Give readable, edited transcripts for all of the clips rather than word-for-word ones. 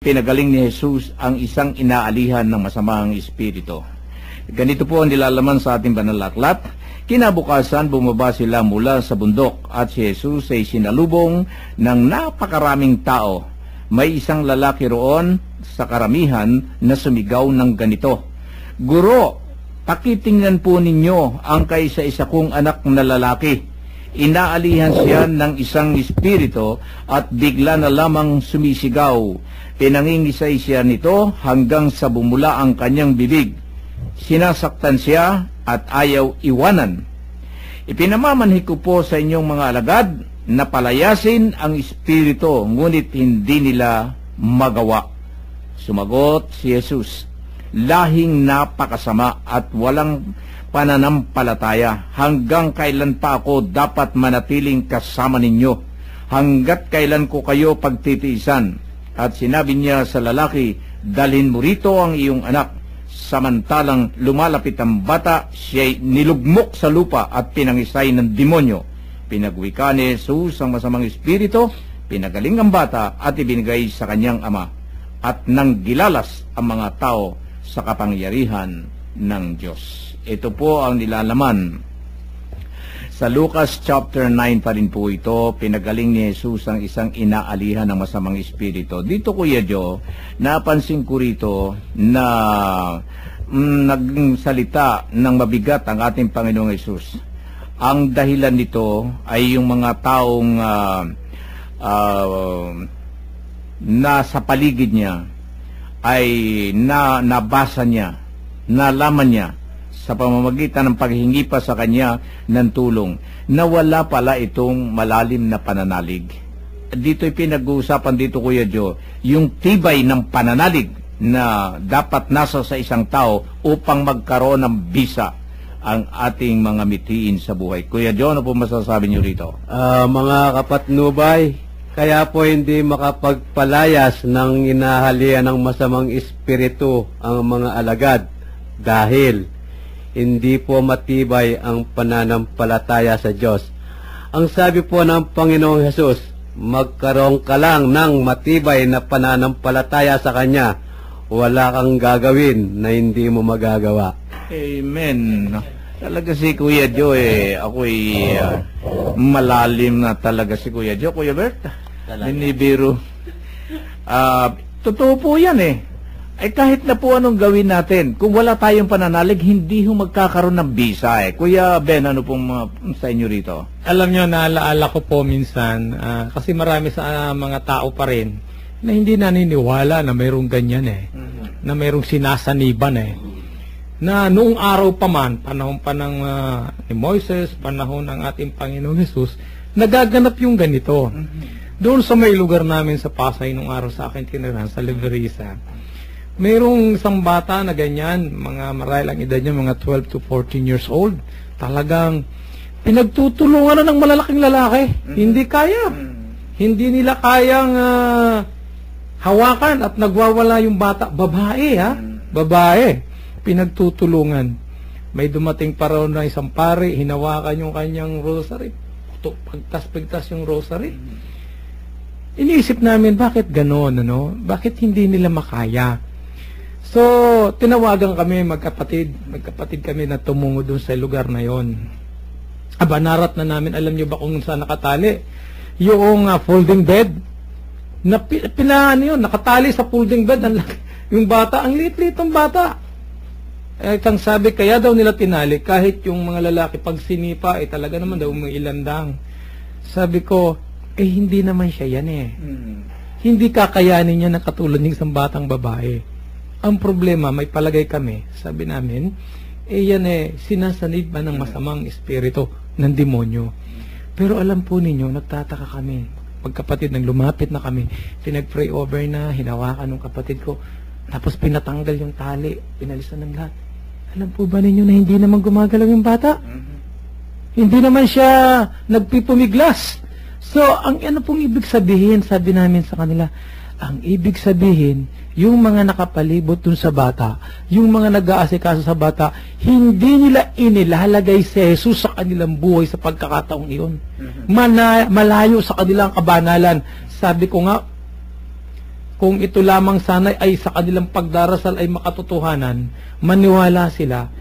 Pinagaling ni Jesus ang isang inaalihan ng masamang espiritu. Ganito po ang nilalaman sa ating banal na aklat. Kinabukasan, bumaba sila mula sa bundok at si Jesus ay sinalubong ng napakaraming tao. May isang lalaki roon sa karamihan na sumigaw ng ganito, "Guro, pakitingnan po ninyo ang kaisa-isa kong anak na lalaki. Inaalihan siya ng isang espiritu at bigla na lamang sumisigaw. Pinangingisay siya nito hanggang sa bumula ang kanyang bibig. Sinasaktan siya at ayaw iwanan. Ipinamamanhi ko po sa inyong mga alagad na palayasin ang espiritu, ngunit hindi nila magawa." Sumagot si Jesus, "Lahing napakasama at walang pananampalataya. Hanggang kailan pa ako dapat manatiling kasama ninyo? Hanggat kailan ko kayo pagtitiisan?" At sinabi niya sa lalaki, "Dalhin mo rito ang iyong anak." Samantalang lumalapit ang bata, siya'y nilugmok sa lupa at pinangisay ng demonyo. Pinagwika ni Jesus ang masamang espiritu, pinagaling ang bata at ibinigay sa kanyang ama. At nang gilalas ang mga tao sa kapangyarihan ng Diyos. Ito po ang nilalaman. Sa Lucas chapter 9 pa rin po ito, pinagaling ni Jesus ang isang inaalihan ng masamang espiritu. Dito, Kuya Joe, napansin ko rito na naging salita ng mabigat ang ating Panginoong Jesus. Ang dahilan nito ay yung mga taong nasa paligid niya ay nabasa niya, nalaman niya sa pamamagitan ng paghingi pa sa kanya ng tulong, na wala pala itong malalim na pananalig. Dito'y pinag-uusapan dito, Kuya Joe, yung tibay ng pananalig na dapat nasa sa isang tao upang magkaroon ng bisa ang ating mga mithiin sa buhay. Kuya Joe, ano po masasabi niyo rito? Mga kapatnubay, kaya po hindi makapagpalayas ng inahalian ng masamang espiritu ang mga alagad dahil hindi po matibay ang pananampalataya sa Diyos. Ang sabi po ng Panginoong Hesus, magkaroon ka lang ng matibay na pananampalataya sa Kanya, wala kang gagawin na hindi mo magagawa. Amen. Talaga si Kuya Joe, ako'y malalim na talaga si Kuya Joe. Kuya Bert, binibiro. Totoo po yan Ay kahit na po anong gawin natin, kung wala tayong pananalig, hindi ho magkakaroon ng bisa Kuya Ben, ano pong sa inyo rito? Alam nyo, naalaala ko po minsan, kasi marami sa mga tao pa rin, na hindi naniniwala na mayroong ganyan na mayroong sinasaniban na noong araw pa man, panahon pa ng ni Moises, panahon ng ating Panginoong Jesus, nagaganap yung ganito. Doon sa may lugar namin sa Pasay, nung araw sa akin tinirahan, sa Leverisa, mayroong isang bata na ganyan, mga marahil ang edad niya, mga 12 to 14 years old. Talagang pinagtutulungan na ng malalaking lalaki. Hindi kaya. Hindi nila kayang hawakan at nagwawala yung bata. Babae, Babae. Pinagtutulungan. May dumating pa raw na isang pare, hinawakan yung kanyang rosary. Pagtas-pagtas yung rosary. Iniisip namin, bakit gano'n, Bakit hindi nila makaya? So, tinawagan kami magkapatid kami na tumungo doon sa lugar na yon. Narat na namin, alam nyo ba kung saan nakatali? Yung folding bed, nakatali sa folding bed, yung bata, ang liit-liit ng bata. Kang sabi, kaya daw nila tinali, kahit yung mga lalaki pag sinipa, talaga naman daw mga ilandang. Sabi ko, hindi naman siya yan Hindi kakayanin niya na katulad ng isang batang babae. Ang problema, may palagay kami, sabi namin, yan sinasanib ba ng masamang espiritu ng demonyo. Pero alam po ninyo, nagtataka kami. Magkapatid, nang lumapit na kami, pinag-pray over na, hinawakan ng kapatid ko, tapos pinatanggal yung tali, pinalisan ng lahat. Alam po ba ninyo na hindi naman gumagalaw yung bata? Hindi naman siya nagpipumiglas. So, ang ano pong ibig sabihin, sabi namin sa kanila, ang ibig sabihin, yung mga nakapalibot dun sa bata, yung mga nag-aasikaso sa bata, hindi nila inilalagay si Jesus sa kanilang buhay sa pagkakataong iyon. Malayo sa kanilang kabanalan. Sabi ko nga, kung ito lamang sana ay sa kanilang pagdarasal ay makatotohanan, maniwala sila,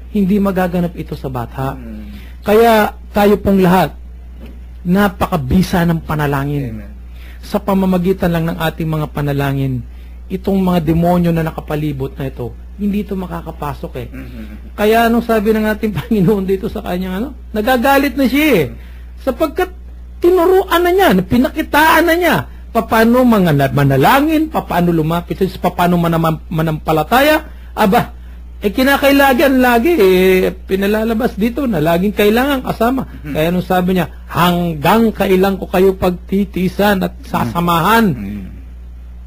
hindi magaganap ito sa bata. Kaya tayo pong lahat, napakabisa ng panalangin. Amen. Sa pamamagitan lang ng ating mga panalangin, itong mga demonyo na nakapalibot na ito, hindi ito makakapasok eh. Kaya anong sabi ng ating Panginoon dito sa kanyang nagagalit na siya eh. Sapagkat tinuruan na niya, pinakitaan na niya, paano mga manalangin, paano lumapit, paano manampalataya, kinakailangan lagi, pinalalabas dito na laging kailangan kasama. Kaya nung sabi niya, hanggang kailan ko kayo pagtitiisan at sasamahan.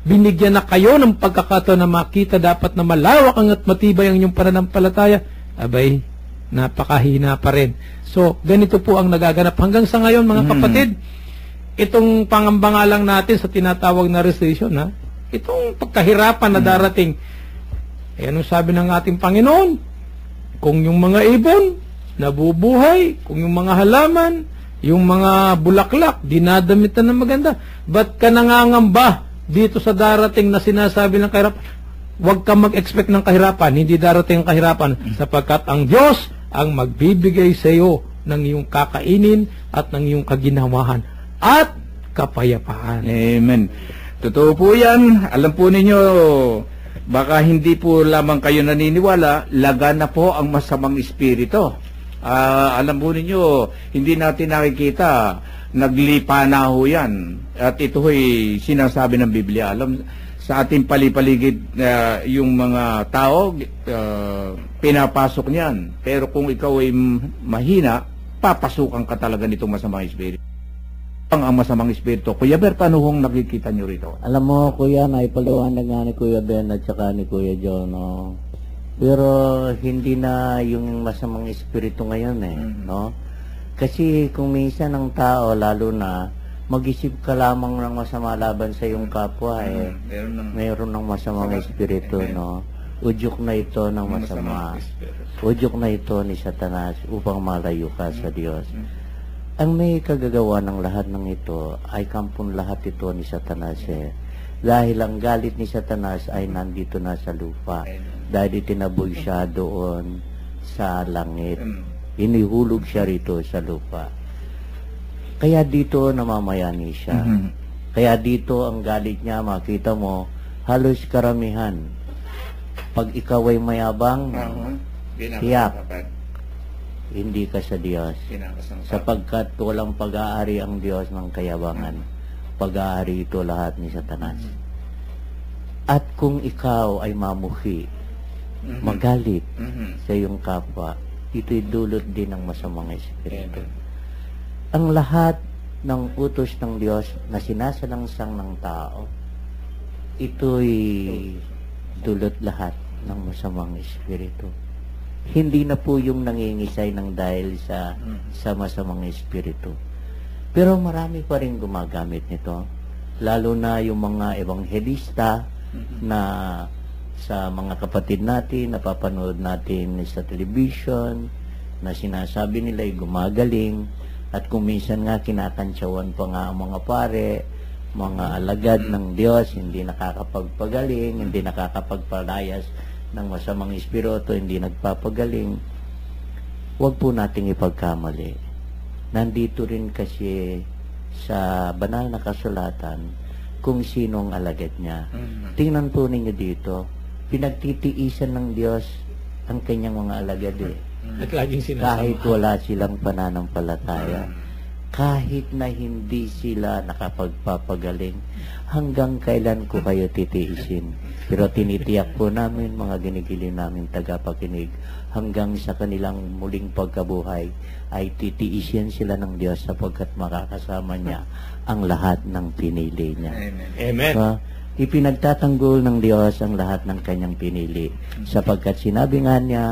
Binigyan na kayo ng pagkakataon na makita dapat na malawak at matibay ang inyong pananampalataya. Napakahina pa rin. So, ganito po ang nagaganap. Hanggang sa ngayon, mga kapatid, itong pangamba lang natin sa tinatawag na recession, itong pagkahirapan na darating, anong sabi ng ating Panginoon? Kung yung mga ibon, nabubuhay, kung yung mga halaman, yung mga bulaklak, dinadamitan ng maganda, ba't ka nangangamba dito sa darating na sinasabi ng kahirapan? Huwag kang mag-expect ng kahirapan, hindi darating ang kahirapan, sapagkat ang Diyos ang magbibigay sa iyo ng iyong kakainin at ng iyong kaginawahan at kapayapaan. Amen. Totoo po yan. Alam po ninyo, baka hindi po lamang kayo naniniwala, lagan na po ang masamang espiritu. Alam po ninyo, hindi natin nakikita, naglipa na ho yan. At ito ay sinasabi ng Biblia. Alam, sa ating palipaligid, yung mga tao, pinapasok niyan. Pero kung ikaw ay mahina, papasukan ka talaga nitong masamang espiritu. Ang masamang espiritu. Kuya Ber, paano hong nakikita nyo rito? Alam mo, Kuya, naipaliwanag nga ni Kuya Ben at saka ni Kuya John, no? Pero hindi na yung masamang espiritu ngayon no? Kasi kung minsan ang tao, lalo na, mag-isip ka lamang ng masama laban sa iyong kapwa, mayroon ng masamang espiritu, no? Udyok na ito ng masama. Udyok na ito ni Satanas upang malayo ka sa Diyos. Ang may kagagawa ng lahat ng ito ay kampon lahat ito ni Satanas dahil ang galit ni Satanas ay nandito na sa lupa dahil itinaboy siya doon sa langit. Inihulog siya rito sa lupa. Kaya dito namamayani siya. Kaya dito ang galit niya, makita mo, halos karamihan. Pag ikaw ay mayabang, tiyak, hindi ka sa Diyos. Sapagkat walang pag-aari ang Diyos ng kayabangan. Pag-aari ito lahat ni Satanas. At kung ikaw ay mamuhi, magalit sa iyong kapwa, ito'y dulot din ng masamang espiritu. Ang lahat ng utos ng Diyos na sinasalangsang ng tao, ito'y dulot lahat ng masamang espiritu. Hindi na po yung nangingisay ng dahil sa masamang espiritu. Pero marami pa rin gumagamit nito. Lalo na yung mga ebanghelista na sa mga kapatid natin, napapanood natin sa television, na sinasabi nila ay gumagaling, at kung minsan nga kinakantsawan pa nga ang mga pare, mga alagad ng Diyos, hindi nakakapagpagaling, hindi nakakapagpalayas ng masamang espiritu, hindi nagpapagaling. Huwag po nating ipagkamali. Nandito rin kasi sa banal na kasulatan kung sinong alagad niya. Tingnan po ninyo dito, pinagtitiisan ng Diyos ang kanyang mga alagad At laging sinasama. kahit wala silang pananampalataya, kahit na hindi sila nakapagpapagaling, hanggang kailan ko kayo titiisin? Pero tinitiyak po namin, mga ginigili namin tagapakinig, hanggang sa kanilang muling pagkabuhay ay titiisin sila ng Diyos sapagkat makakasama niya ang lahat ng pinili niya. Amen. So, ipinagtatanggol ng Diyos ang lahat ng kanyang pinili sapagkat sinabi nga niya,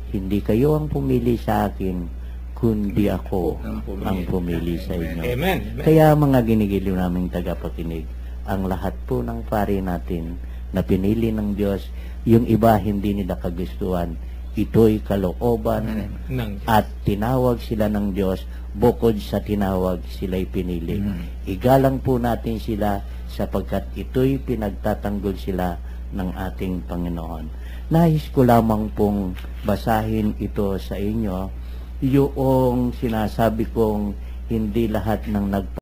hindi kayo ang pumili sa akin, kundi ako ang pumili sa inyo. Amen. Kaya mga ginigiliw naming tagapakinig, ang lahat po ng pari natin na pinili ng Diyos, yung iba hindi nila kagustuhan, ito'y kalooban at tinawag sila ng Diyos, bukod sa tinawag sila'y pinili. Igalang po natin sila sapagkat ito'y pinagtatanggol sila ng ating Panginoon. Nais ko lamang pong basahin ito sa inyo, yung sinasabi kong hindi lahat ng